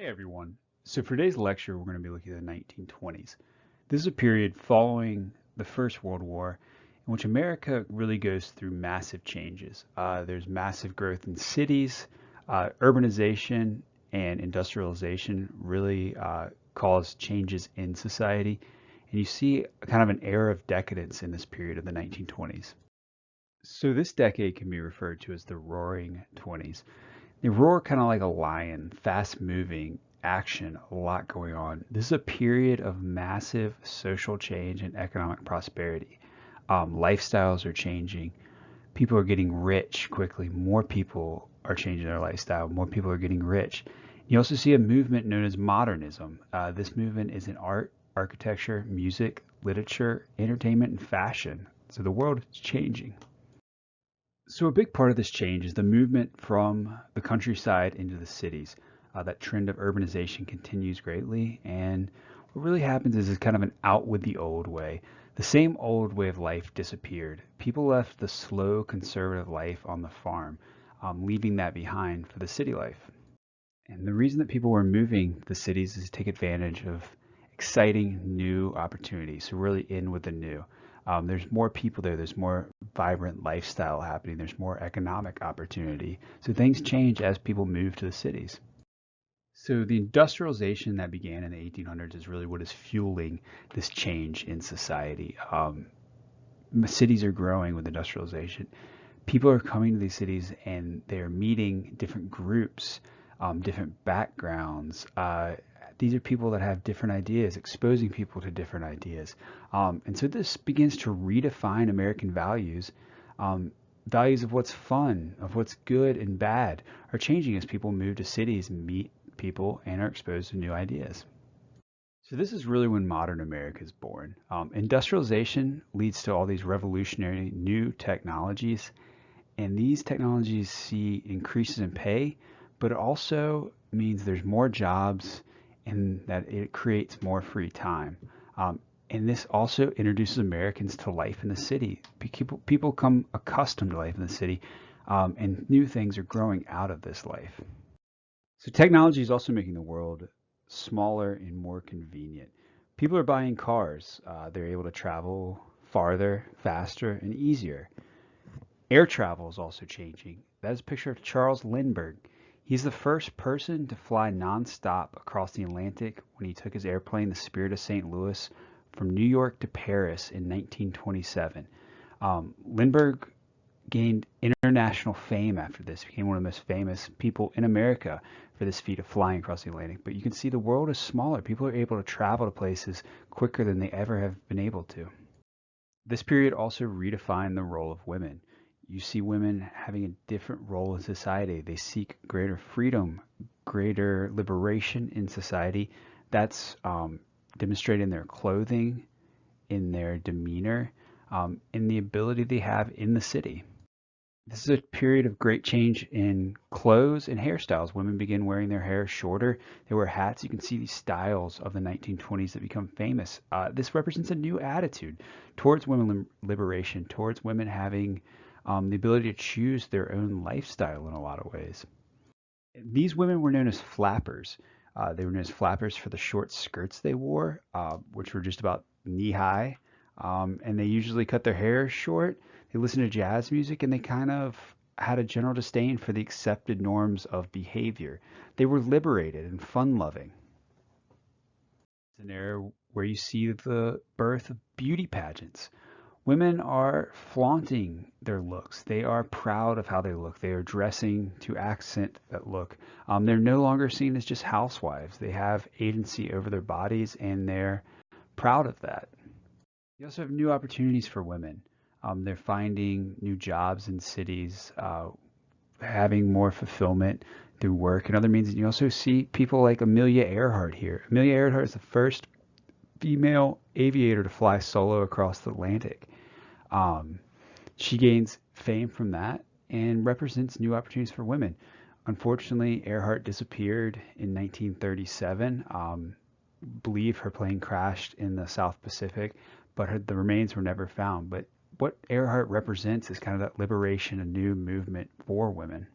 Hey everyone. So for today's lecture, we're going to be looking at the 1920s. This is a period following the First World War in which America really goes through massive changes. There's massive growth in cities, urbanization and industrialization really cause changes in society. And you see kind of an era of decadence in this period of the 1920s. So this decade can be referred to as the Roaring Twenties. They roar kind of like a lion, fast moving, action, a lot going on. This is a period of massive social change and economic prosperity. Lifestyles are changing. People are getting rich quickly. More people are changing their lifestyle. More people are getting rich. You also see a movement known as modernism. This movement is in art, architecture, music, literature, entertainment, and fashion. So the world is changing. So a big part of this change is the movement from the countryside into the cities. That trend of urbanization continues greatly, and what really happens is it's kind of an out with the old way. The same old way of life disappeared. People left the slow, conservative life on the farm, leaving that behind for the city life. And the reason that people were moving to the cities is to take advantage of exciting new opportunities. So really in with the new. There's more people there. There's more vibrant lifestyle happening. There's more economic opportunity. So things change as people move to the cities. So the industrialization that began in the 1800s is really what is fueling this change in society. Cities are growing with industrialization. People are coming to these cities and they're meeting different groups, different backgrounds. These are people that have different ideas, exposing people to different ideas. And so this begins to redefine American values. Values of what's fun, of what's good and bad, are changing as people move to cities, meet people, and are exposed to new ideas. So this is really when modern America is born. Industrialization leads to all these revolutionary new technologies, and these technologies see increases in pay, but it also means there's more jobs and that it creates more free time. And this also introduces Americans to life in the city. People come accustomed to life in the city, and new things are growing out of this life. So technology is also making the world smaller and more convenient. People are buying cars. They're able to travel farther, faster, and easier. Air travel is also changing. That is a picture of Charles Lindbergh. He's the first person to fly nonstop across the Atlantic when he took his airplane, the Spirit of St. Louis, from New York to Paris in 1927. Lindbergh gained international fame after this, became one of the most famous people in America for this feat of flying across the Atlantic. But you can see the world is smaller. People are able to travel to places quicker than they ever have been able to. This period also redefined the role of women. You see women having a different role in society. They seek greater freedom, greater liberation in society. That's demonstrated in their clothing, in their demeanor, in the ability they have in the city. This is a period of great change in clothes and hairstyles. Women begin wearing their hair shorter. They wear hats. You can see these styles of the 1920s that become famous. This represents a new attitude towards women liberation, towards women having the ability to choose their own lifestyle in a lot of ways. These women were known as flappers. They were known as flappers for the short skirts they wore, which were just about knee high. And they usually cut their hair short. They listened to jazz music and they kind of had a general disdain for the accepted norms of behavior. They were liberated and fun loving. It's an era where you see the birth of beauty pageants. Women are flaunting their looks. They are proud of how they look. They are dressing to accent that look. They're no longer seen as just housewives. They have agency over their bodies and they're proud of that. You also have new opportunities for women. They're finding new jobs in cities, having more fulfillment through work and other means. And you also see people like Amelia Earhart here. Amelia Earhart is the first female aviator to fly solo across the Atlantic. Um, she gains fame from that and represents new opportunities for women. Unfortunately, Earhart disappeared in 1937. Believe her plane crashed in the South Pacific, but the remains were never found. But what Earhart represents is kind of that liberation, a new movement for women.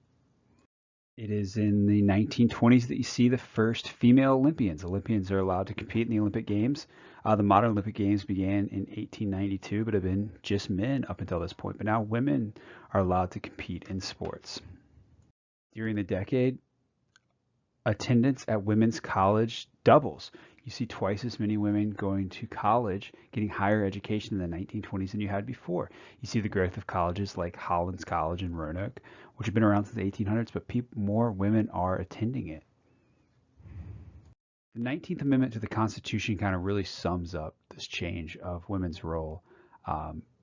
It is in the 1920s that you see the first female Olympians. Olympians are allowed to compete in the Olympic Games. The modern Olympic Games began in 1892, but have been just men up until this point. But now women are allowed to compete in sports. During the decade, attendance at women's college doubles. You see twice as many women going to college, getting higher education in the 1920s than you had before. You see the growth of colleges like Hollins College in Roanoke, which have been around since the 1800s, but more women are attending it. The 19th Amendment to the Constitution kind of really sums up this change of women's role.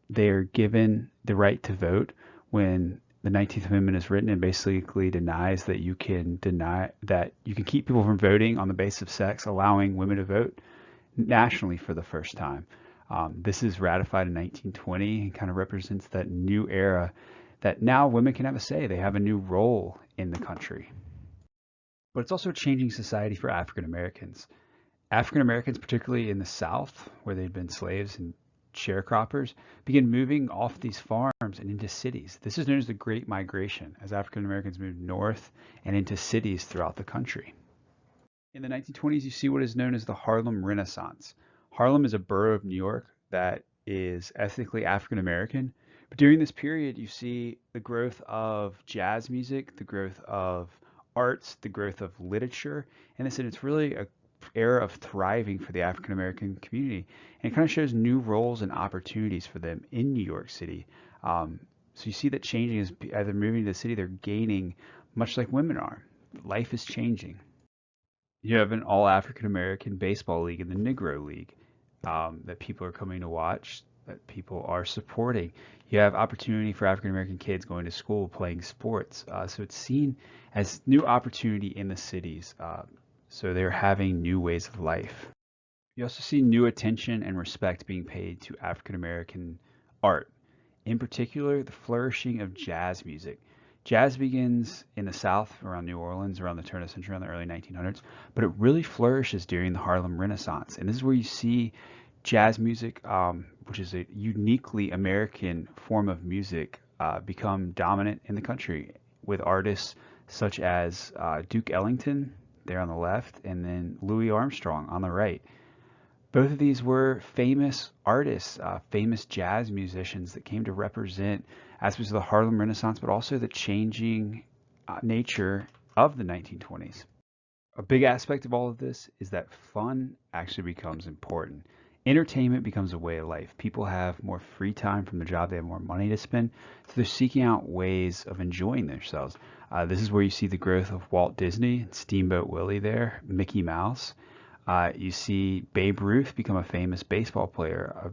They're given the right to vote when the 19th Amendment is written and basically denies that you can keep people from voting on the basis of sex, allowing women to vote nationally for the first time. This is ratified in 1920 and kind of represents that new era that now women can have a say. They have a new role in the country. But it's also changing society for African Americans. African Americans, particularly in the South, where they'd been slaves and sharecroppers, began moving off these farms and into cities. This is known as the Great Migration, as African Americans moved north and into cities throughout the country. In the 1920s, you see what is known as the Harlem Renaissance. Harlem is a borough of New York that is ethnically African American. But during this period, you see the growth of jazz music, the growth of arts, the growth of literature, and it's really a era of thriving for the African American community, and it kind of shows new roles and opportunities for them in New York City. So you see that changing as they're moving to the city, they're gaining, much like women are. Life is changing. You have an all African American baseball league and the Negro League that people are coming to watch, that people are supporting. You have opportunity for African American kids going to school, playing sports. So it's seen as new opportunity in the cities. So they're having new ways of life. You also see new attention and respect being paid to African American art. In particular, the flourishing of jazz music. Jazz begins in the South around New Orleans around the turn of the century, around the early 1900s, but it really flourishes during the Harlem Renaissance. And this is where you see jazz music, which is a uniquely American form of music, become dominant in the country with artists such as Duke Ellington there on the left and then Louis Armstrong on the right. Both of these were famous artists, famous jazz musicians that came to represent aspects of the Harlem Renaissance, but also the changing nature of the 1920s. A big aspect of all of this is that fun actually becomes important. Entertainment becomes a way of life. People have more free time from the job, they have more money to spend, so they're seeking out ways of enjoying themselves. This is where you see the growth of Walt Disney, Steamboat Willie there, Mickey Mouse. You see Babe Ruth become a famous baseball player,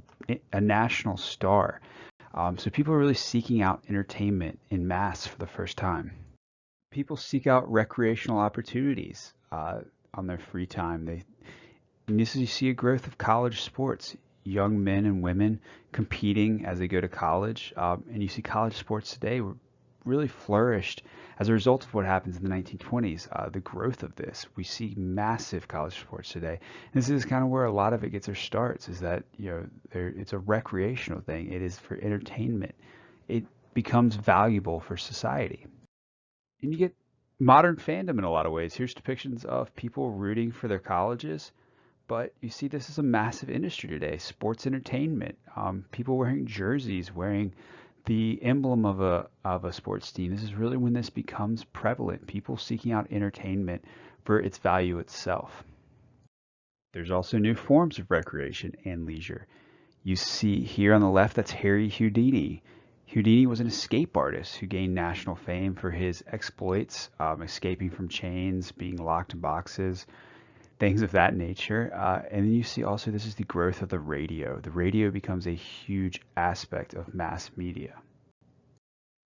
a national star. So people are really seeking out entertainment in mass for the first time. People seek out recreational opportunities on their free time. And this is, you see a growth of college sports, young men and women competing as they go to college. And you see college sports today really flourished as a result of what happens in the 1920s, the growth of this. We see massive college sports today. And this is kind of where a lot of it gets their starts, is that, it's a recreational thing. It is for entertainment. It becomes valuable for society. And you get modern fandom in a lot of ways. Here's depictions of people rooting for their colleges, but you see this is a massive industry today. Sports entertainment, people wearing jerseys, wearing the emblem of a sports team. This is really when this becomes prevalent. People seeking out entertainment for its value itself. There's also new forms of recreation and leisure. You see here on the left, that's Harry Houdini. Houdini was an escape artist who gained national fame for his exploits, escaping from chains, being locked in boxes, things of that nature. And then you see also this is the growth of the radio. The radio becomes a huge aspect of mass media.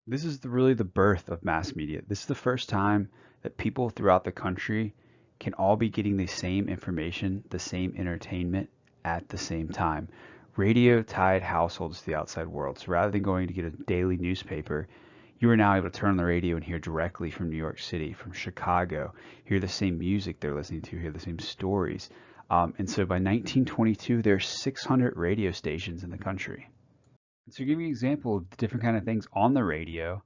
This is really the birth of mass media. This is the first time that people throughout the country can all be getting the same information, the same entertainment at the same time. Radio tied households to the outside world. So rather than going to get a daily newspaper, you are now able to turn on the radio and hear directly from New York City, from Chicago, hear the same music they're listening to, hear the same stories. And so by 1922, there are 600 radio stations in the country. So to give you an example of the different kind of things on the radio,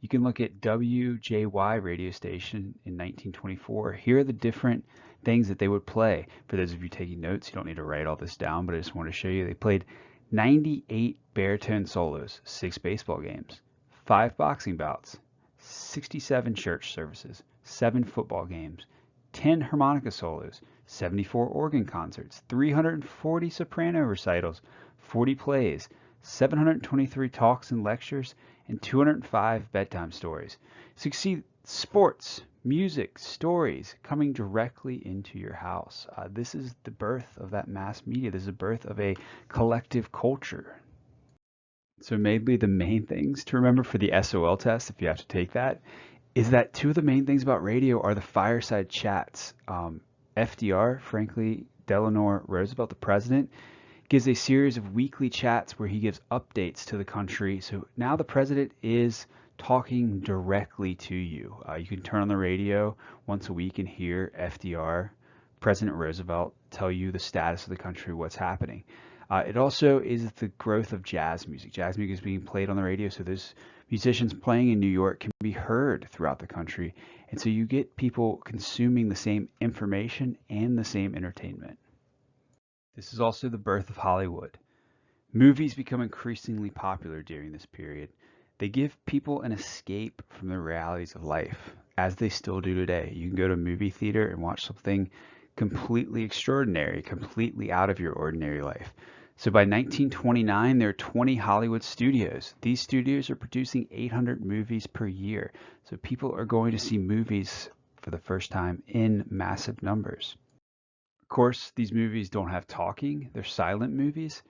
You can look at WJY radio station in 1924. Here are the different things that they would play. For those of you taking notes, you don't need to write all this down, but I just want to show you. They played 98 baritone solos, 6 baseball games, 5 boxing bouts, 67 church services, 7 football games, 10 harmonica solos, 74 organ concerts, 340 soprano recitals, 40 plays, 723 talks and lectures, and 205 bedtime stories. So you can see sports, music, stories coming directly into your house. This is the birth of that mass media. This is the birth of a collective culture. So maybe the main things to remember for the SOL test, if you have to take that, is that 2 of the main things about radio are the fireside chats. FDR, Franklin Delano Roosevelt, the president, gives a series of weekly chats where he gives updates to the country. So now the president is talking directly to you. You can turn on the radio once a week and hear FDR, President Roosevelt, tell you the status of the country, what's happening. It also is the growth of jazz music. Jazz music is being played on the radio, so those musicians playing in New York can be heard throughout the country. And so you get people consuming the same information and the same entertainment. This is also the birth of Hollywood. Movies become increasingly popular during this period. They give people an escape from the realities of life, as they still do today. You can go to a movie theater and watch something completely extraordinary, completely out of your ordinary life. So by 1929, there are 20 Hollywood studios. These studios are producing 800 movies per year. So people are going to see movies for the first time in massive numbers. Of course, these movies don't have talking. They're silent movies,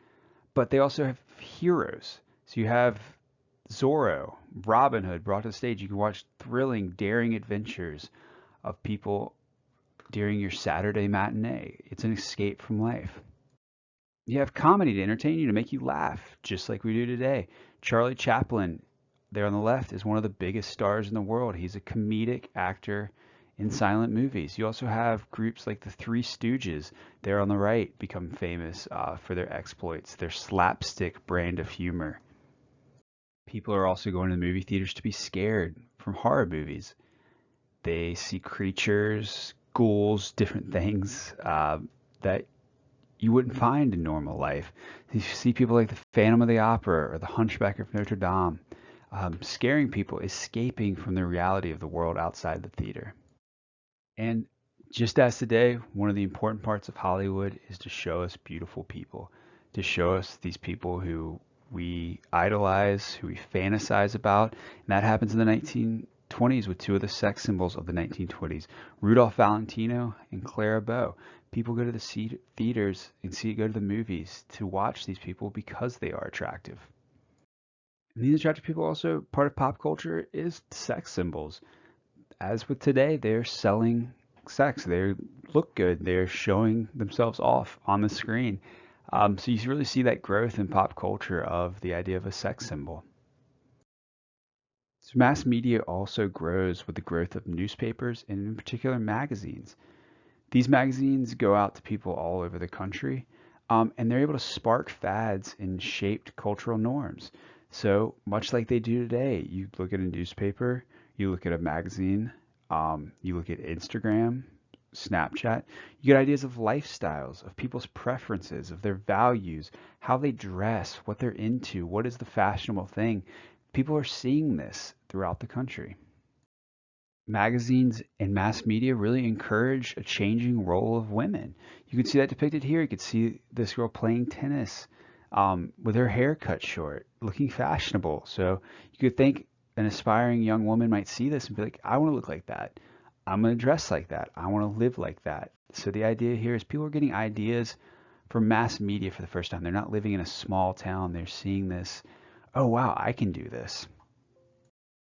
but they also have heroes. So you have Zorro, Robin Hood brought to the stage. You can watch thrilling, daring adventures of people during your Saturday matinee. It's an escape from life. You have comedy to entertain you, to make you laugh, just like we do today. Charlie Chaplin, there on the left, is one of the biggest stars in the world. He's a comedic actor in silent movies. You also have groups like the Three Stooges, there on the right, become famous for their exploits, their slapstick brand of humor. People are also going to the movie theaters to be scared from horror movies. They see creatures, ghouls, different things that you wouldn't find in normal life. You see people like the Phantom of the Opera or the Hunchback of Notre Dame, scaring people, escaping from the reality of the world outside the theater. And just as today, one of the important parts of Hollywood is to show us beautiful people, to show us these people who we idolize, who we fantasize about. And that happens in the 1920s with 2 of the sex symbols of the 1920s, Rudolph Valentino and Clara Bow. People go to the theaters and go to the movies to watch these people because they are attractive. And these attractive people also, part of pop culture is sex symbols. As with today, they're selling sex. They look good. They're showing themselves off on the screen. So you really see that growth in pop culture of the idea of a sex symbol. So mass media also grows with the growth of newspapers and in particular magazines. These magazines go out to people all over the country, and they're able to spark fads and shaped cultural norms. So much like they do today, you look at a newspaper, you look at a magazine, you look at Instagram, Snapchat, you get ideas of lifestyles, of people's preferences, of their values, how they dress, what they're into, what is the fashionable thing. People are seeing this throughout the country. Magazines and mass media really encourage a changing role of women. You can see that depicted here. You could see this girl playing tennis with her hair cut short, looking fashionable. So you could think an aspiring young woman might see this and be like, I want to look like that. I'm going to dress like that. I want to live like that. So the idea here is people are getting ideas from mass media for the first time. They're not living in a small town. They're seeing this. Oh, wow, I can do this.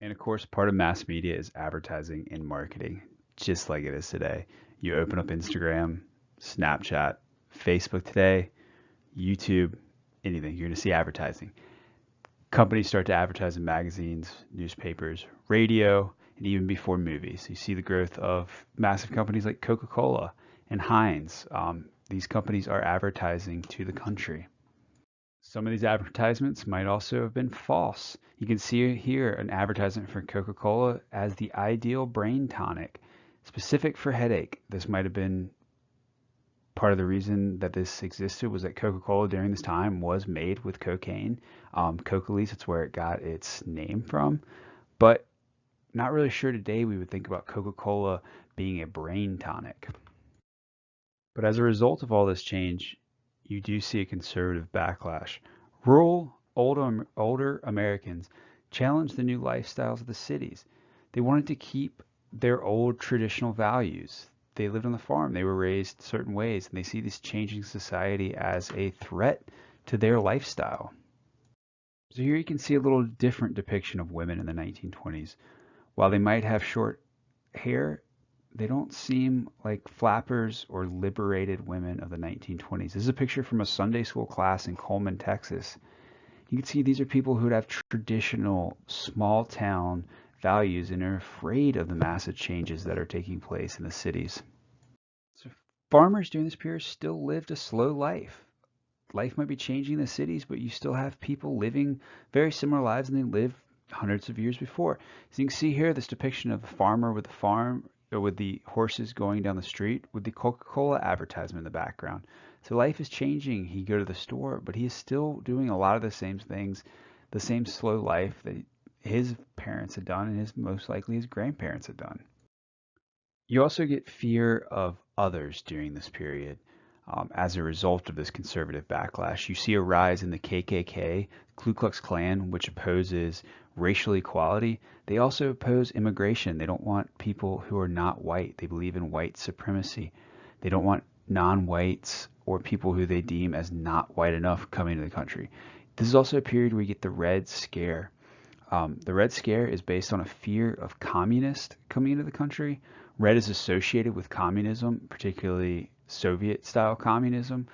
And of course, part of mass media is advertising and marketing, just like it is today. You open up Instagram, Snapchat, Facebook today, YouTube, anything, you're going to see advertising. Companies start to advertise in magazines, newspapers, radio, and even before movies. You see the growth of massive companies like Coca-Cola and Heinz. These companies are advertising to the country. Some of these advertisements might also have been false. You can see here an advertisement for Coca-Cola as the ideal brain tonic, specific for headache. This might have been part of the reason that this existed was that Coca-Cola during this time was made with cocaine. Coca-Cola, it's where it got its name from. But not really sure today we would think about Coca-Cola being a brain tonic. But as a result of all this change, you do see a conservative backlash. Rural, older Americans challenged the new lifestyles of the cities. They wanted to keep their old traditional values. They lived on the farm, they were raised certain ways, and they see this changing society as a threat to their lifestyle. So here you can see a little different depiction of women in the 1920s. While they might have short hair, they don't seem like flappers or liberated women of the 1920s. This is a picture from a Sunday school class in Coleman, Texas. You can see these are people who would have traditional small town values and are afraid of the massive changes that are taking place in the cities. So farmers during this period still lived a slow life. Life might be changing in the cities, but you still have people living very similar lives than they lived hundreds of years before. So you can see here this depiction of the farmer with the farm, or with the horses going down the street, with the Coca-Cola advertisement in the background. So life is changing. He go to the store, but he is still doing a lot of the same things, the same slow life that his parents had done, and his most likely his grandparents had done. You also get fear of others during this period. As a result of this conservative backlash, you see a rise in the KKK, Ku Klux Klan, which opposes racial equality. They also oppose immigration. They don't want people who are not white. They believe in white supremacy. They don't want non-whites or people who they deem as not white enough coming to the country. This is also a period where you get the Red Scare. The Red Scare is based on a fear of communists coming into the country. Red is associated with communism, particularly Soviet-style communism.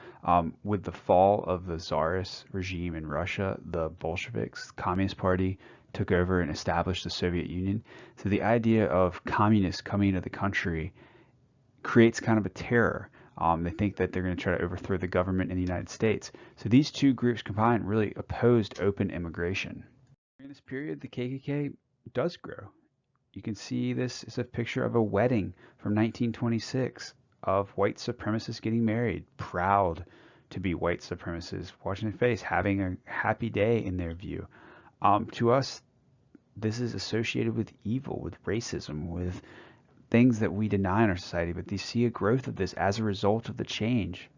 With the fall of the Tsarist regime in Russia, the Bolsheviks, the Communist Party, took over and established the Soviet Union. So the idea of communists coming into the country creates kind of a terror. They think that they're going to try to overthrow the government in the United States. So these two groups combined really opposed open immigration. During this period, the KKK does grow. You can see this is a picture of a wedding from 1926 of white supremacists getting married, proud to be white supremacists, watching their face, having a happy day in their view. To us, this is associated with evil, with racism, with things that we deny in our society, but you see a growth of this as a result of the change.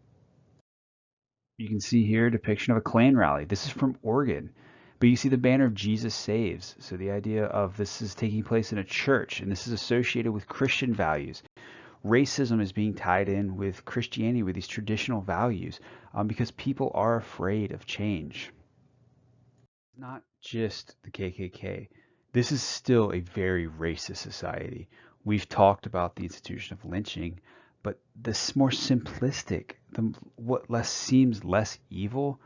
You can see here a depiction of a Klan rally. This is from Oregon. But you see the banner of Jesus Saves. So the idea of this is taking place in a church, and this is associated with Christian values. Racism is being tied in with Christianity, with these traditional values, because people are afraid of change. Not just the KKK. This is still a very racist society. We've talked about the institution of lynching, but this more simplistic, what less seems less evil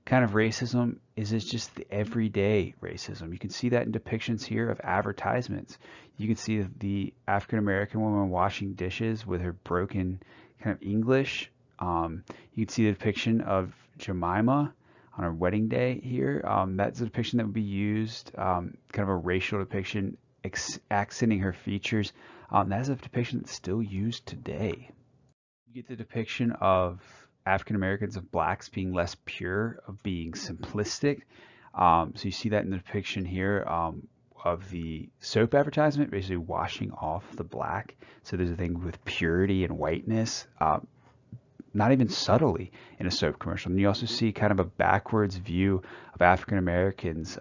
kind of racism is just the everyday racism. You can see that in depictions here of advertisements. You can see the African American woman washing dishes with her broken kind of English. You can see the depiction of Jemima on her wedding day here. That's a depiction that would be used, kind of a racial depiction, accenting her features. That's a depiction that's still used today. You get the depiction of African Americans, of blacks being less pure, of being simplistic. So you see that in the depiction here of the soap advertisement, basically washing off the black. So there's a thing with purity and whiteness, not even subtly in a soap commercial. And you also see kind of a backwards view of African Americans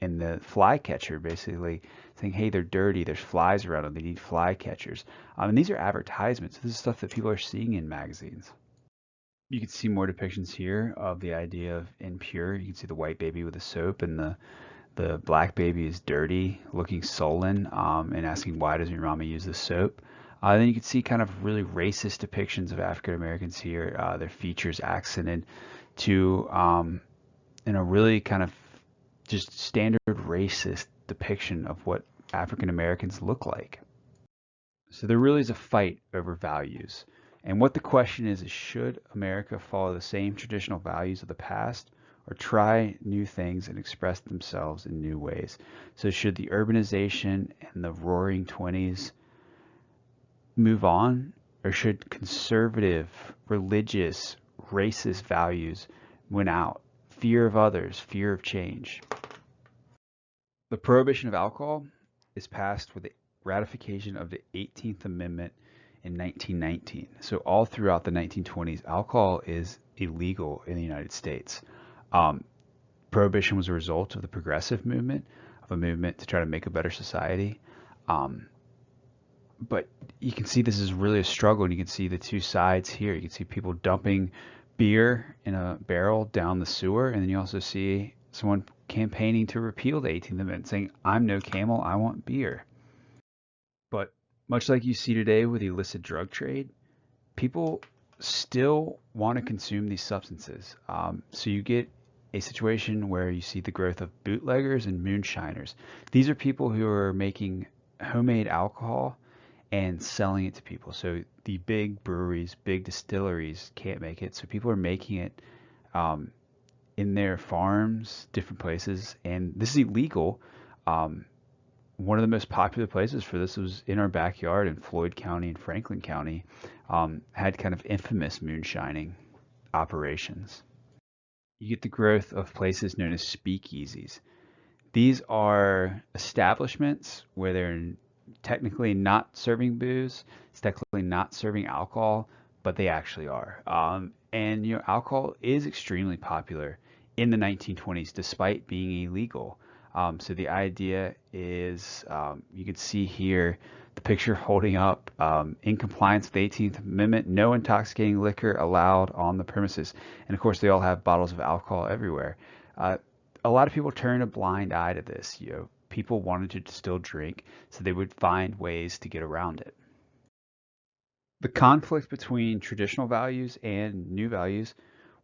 in the fly catcher, basically saying, hey, they're dirty, there's flies around them, they need fly catchers. And these are advertisements. This is stuff that people are seeing in magazines. You can see more depictions here of the idea of impure. You can see the white baby with the soap, and the black baby is dirty, looking sullen, and asking, why does your mama use the soap? Then you can see kind of really racist depictions of African Americans here, their features accented to, in a really kind of just standard racist depiction of what African Americans look like. So there really is a fight over values. And what the question is should America follow the same traditional values of the past, or try new things and express themselves in new ways. So should the urbanization and the roaring 20s move on, or should conservative, religious, racist values win out? Fear of others, fear of change. The prohibition of alcohol is passed with the ratification of the 18th Amendment in 1919. So all throughout the 1920s, alcohol is illegal in the United States. Prohibition was a result of the progressive movement, of a movement to try to make a better society. But you can see this is really a struggle, and you can see the two sides here. You can see people dumping beer in a barrel down the sewer, and then you also see someone campaigning to repeal the 18th Amendment, saying, I'm no camel, I want beer. But much like you see today with the illicit drug trade, people still want to consume these substances. So you get a situation where you see the growth of bootleggers and moonshiners. These are people who are making homemade alcohol and selling it to people. So the big breweries, big distilleries can't make it. So people are making it in their farms, different places, and this is illegal. One of the most popular places for this was in our backyard in Floyd County and Franklin County, had kind of infamous moonshining operations. You get the growth of places known as speakeasies. These are establishments where they're technically not serving booze, it's technically not serving alcohol, but they actually are. And alcohol is extremely popular in the 1920s, despite being illegal. So the idea is, you can see here the picture holding up, in compliance with the 18th Amendment, no intoxicating liquor allowed on the premises. And of course, they all have bottles of alcohol everywhere. A lot of people turn a blind eye to this. People wanted to still drink, so they would find ways to get around it. The conflict between traditional values and new values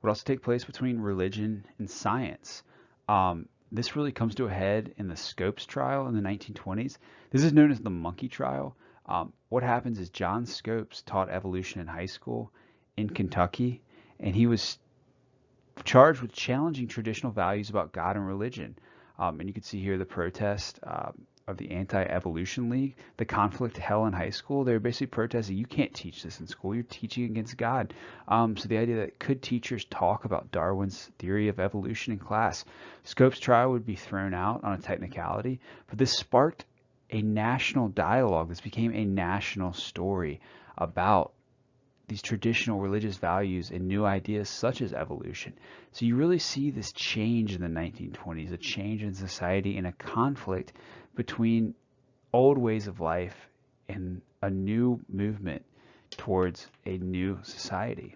would also take place between religion and science. This really comes to a head in the Scopes trial in the 1920s. This is known as the monkey trial. What happens is John Scopes taught evolution in high school in Kentucky, and he was charged with challenging traditional values about God and religion. And you can see here the protest of the Anti-Evolution League, the conflict held in high school. They were basically protesting, you can't teach this in school, you're teaching against God. So the idea that could teachers talk about Darwin's theory of evolution in class? Scopes' trial would be thrown out on a technicality, but this sparked a national dialogue. This became a national story about these traditional religious values and new ideas such as evolution. So you really see this change in the 1920s, a change in society and a conflict between old ways of life and a new movement towards a new society.